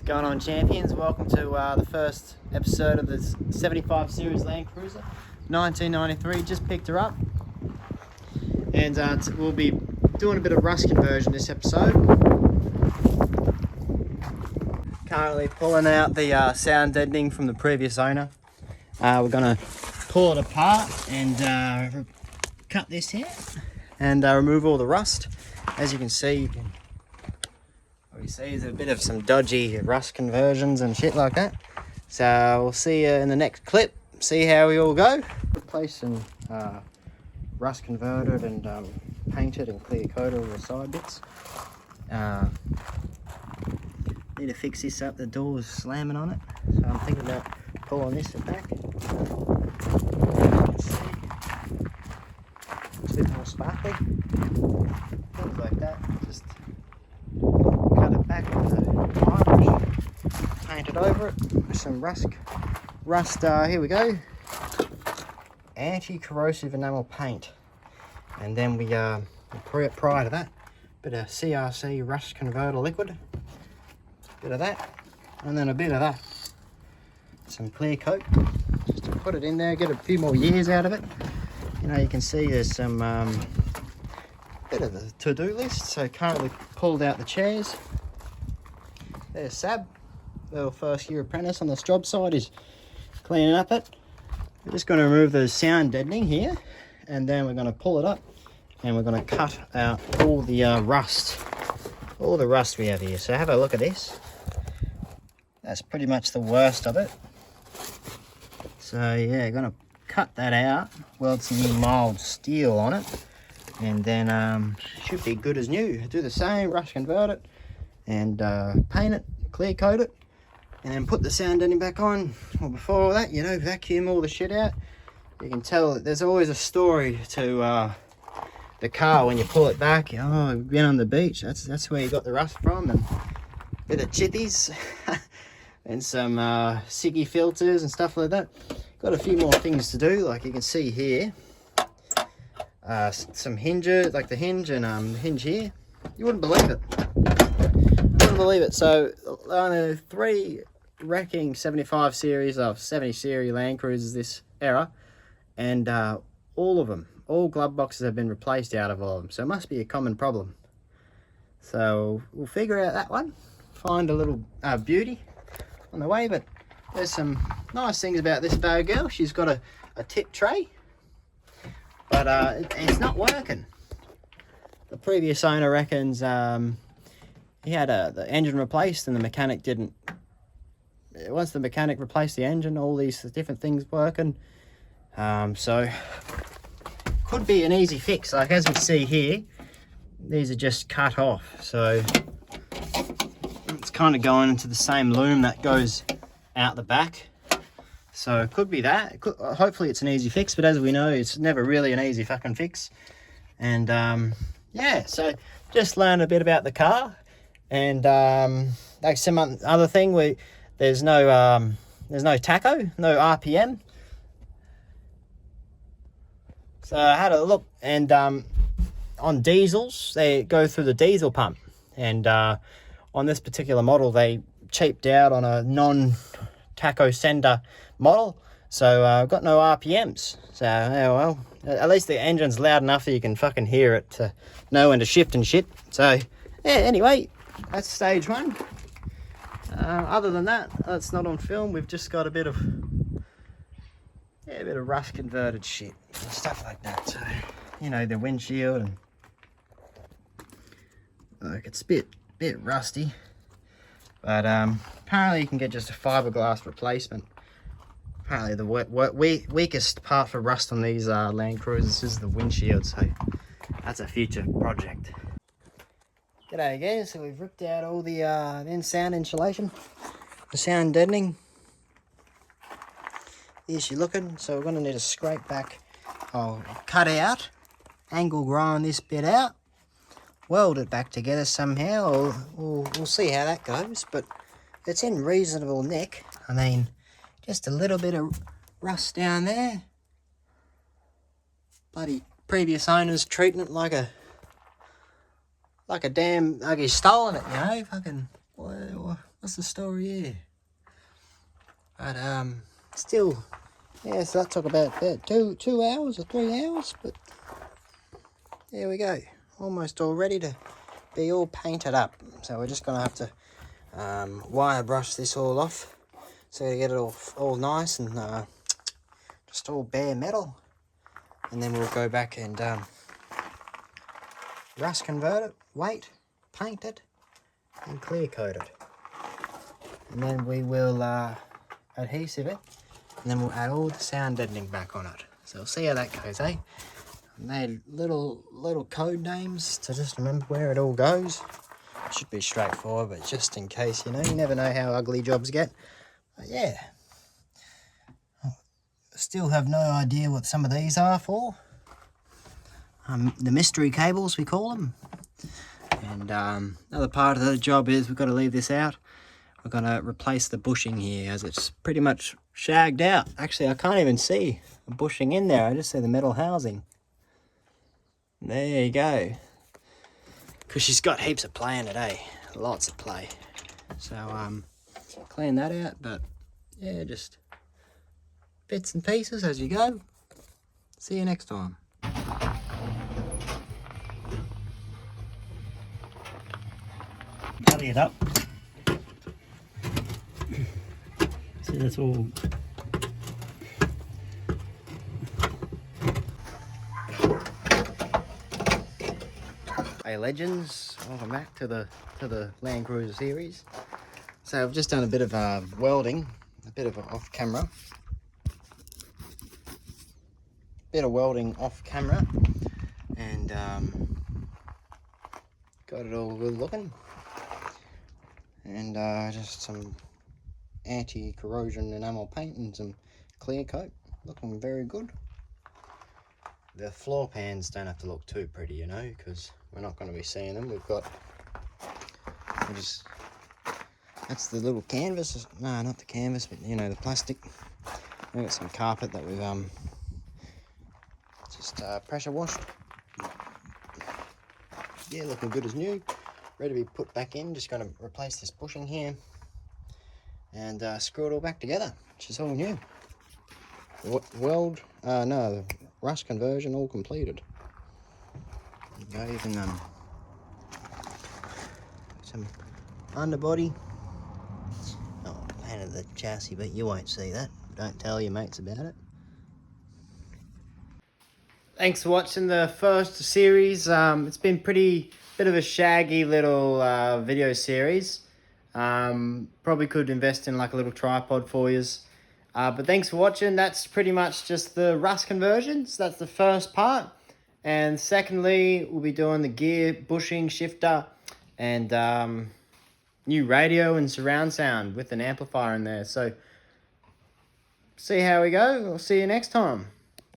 What's going on, champions? Welcome to the first episode of the 75 Series Land Cruiser 1993. Just picked her up, and we'll be doing a bit of rust conversion this episode. Currently pulling out the sound deadening from the previous owner. We're going to pull it apart and cut this here and remove all the rust. As you can see, there's a bit of some dodgy rust conversions and shit like that. So we'll see you in the next clip, see how we all go. Replace and rust converted and painted and clear coated all the side bits. Need to fix this up, the door's slamming on it. So I'm thinking about pulling this back. It's a bit more sparkly. Things like that. Just cut it back with the iron, paint it over it with some rust. Here we go. Anti-corrosive enamel paint. And then we prior to that, bit of CRC rust converter liquid. Bit of that, and then a bit of that. Some clear coat, just to put it in there, get a few more years out of it. You know, you can see there's some bit of the to-do list. So currently pulled out the chairs. There's Sab, little first year apprentice on this job site, is cleaning up it. We're just going to remove the sound deadening here, and then we're going to pull it up, and we're going to cut out all the rust. All the rust we have here. So have a look at this. That's pretty much the worst of it. So yeah, gonna cut that out, weld some new mild steel on it, and then should be good as new. Do the same, rust convert it, and paint it, clear coat it, and then put the sound deadening back on. Well, before all that, you know, vacuum all the shit out. You can tell that there's always a story to the car when you pull it back. Oh, we've been on the beach. That's where you got the rust from, and a bit of chippies and some ciggy filters and stuff like that. Got a few more things to do, like you can see here. Some hinges, like the hinge and the hinge here. You wouldn't believe it. Wouldn't believe it. So 3 wrecking 75 series of 70 series Land Cruisers this era, and all of them. All glove boxes have been replaced out of all of them, so it must be a common problem. So we'll figure out that one, find a little beauty on the way. But there's some nice things about this bow girl. She's got a tip tray, but it's not working. The previous owner reckons he had the engine replaced, and the mechanic didn't. Once the mechanic replaced the engine, all these different things working. So could be an easy fix. Like as we see here, these are just cut off, so it's kind of going into the same loom that goes out the back. So it could be that. Hopefully it's an easy fix, but as we know, it's never really an easy fucking fix. And yeah, so just learned a bit about the car, and like some other thing, there's no tacho, no RPM. So I had a look, and on diesels, they go through the diesel pump, and on this particular model, they cheaped out on a non-tacho sender model, so I've got no RPMs. So yeah, well, at least the engine's loud enough that you can fucking hear it to know when to shift and shit. So yeah, anyway, that's stage 1. Other than that, it's not on film. We've just got a bit of rust converted shit, stuff like that. So, you know, the windshield, and like it's a bit rusty, but apparently you can get just a fiberglass replacement. Apparently the weakest part for rust on these Land Cruisers is the windshield, so that's a future project. G'day guys, so we've ripped out all the in-sound insulation, the sound deadening. Here she looking, so we're going to need to scrape back, cut out, angle grind this bit out, weld it back together somehow. We'll see how that goes, but it's in reasonable nick. I mean, just a little bit of rust down there. Bloody previous owners treating it like a damn, like he's stolen it, you know, fucking, What's the story here? But still, yeah, so that took about 2 hours or 3 hours, but there we go. Almost all ready to be all painted up. So we're just gonna have to wire brush this all off so we get it all nice and just all bare metal. And then we'll go back and rust convert it, weight, paint it, and clear coat it. And then we will adhesive it, and then we'll add all the sound deadening back on it. So we'll see how that goes, eh? I made little code names to just remember where it all goes. It should be straightforward, but just in case, you know, you never know how ugly jobs get. But yeah, I still have no idea what some of these are for. The mystery cables, we call them. And another part of the job is we've got to leave this out. We're going to replace the bushing here as it's pretty much shagged out. Actually, I can't even see a bushing in there. I just see the metal housing. There you go. Because she's got heaps of play in it, eh? Lots of play. So, clean that out. But, yeah, just bits and pieces as you go. See you next time. Putty it up. See, that's all. Hey legends, welcome back to the Land Cruiser series. So I've just done a bit of welding, a bit of off camera. Bit of welding off camera, and got it all good looking. And just some anti-corrosion enamel paint and some clear coat, looking very good. The floor pans don't have to look too pretty, you know, because we're not going to be seeing them. That's the little canvas. No, not the canvas, but you know, the plastic. We've got some carpet that we've just pressure washed. Yeah, looking good as new. Ready to be put back in. Just going to replace this bushing here and screw it all back together, which is all new. No, rust conversion all completed. There you go, even some underbody. Oh, painted the chassis, but you won't see that. Don't tell your mates about it. Thanks for watching the first series. It's been bit of a shaggy little video series. Probably could invest in like a little tripod for you. But thanks for watching. That's pretty much just the rust conversions. That's the first part. And secondly, we'll be doing the gear, bushing, shifter, and new radio and surround sound with an amplifier in there. So see how we go. We'll see you next time.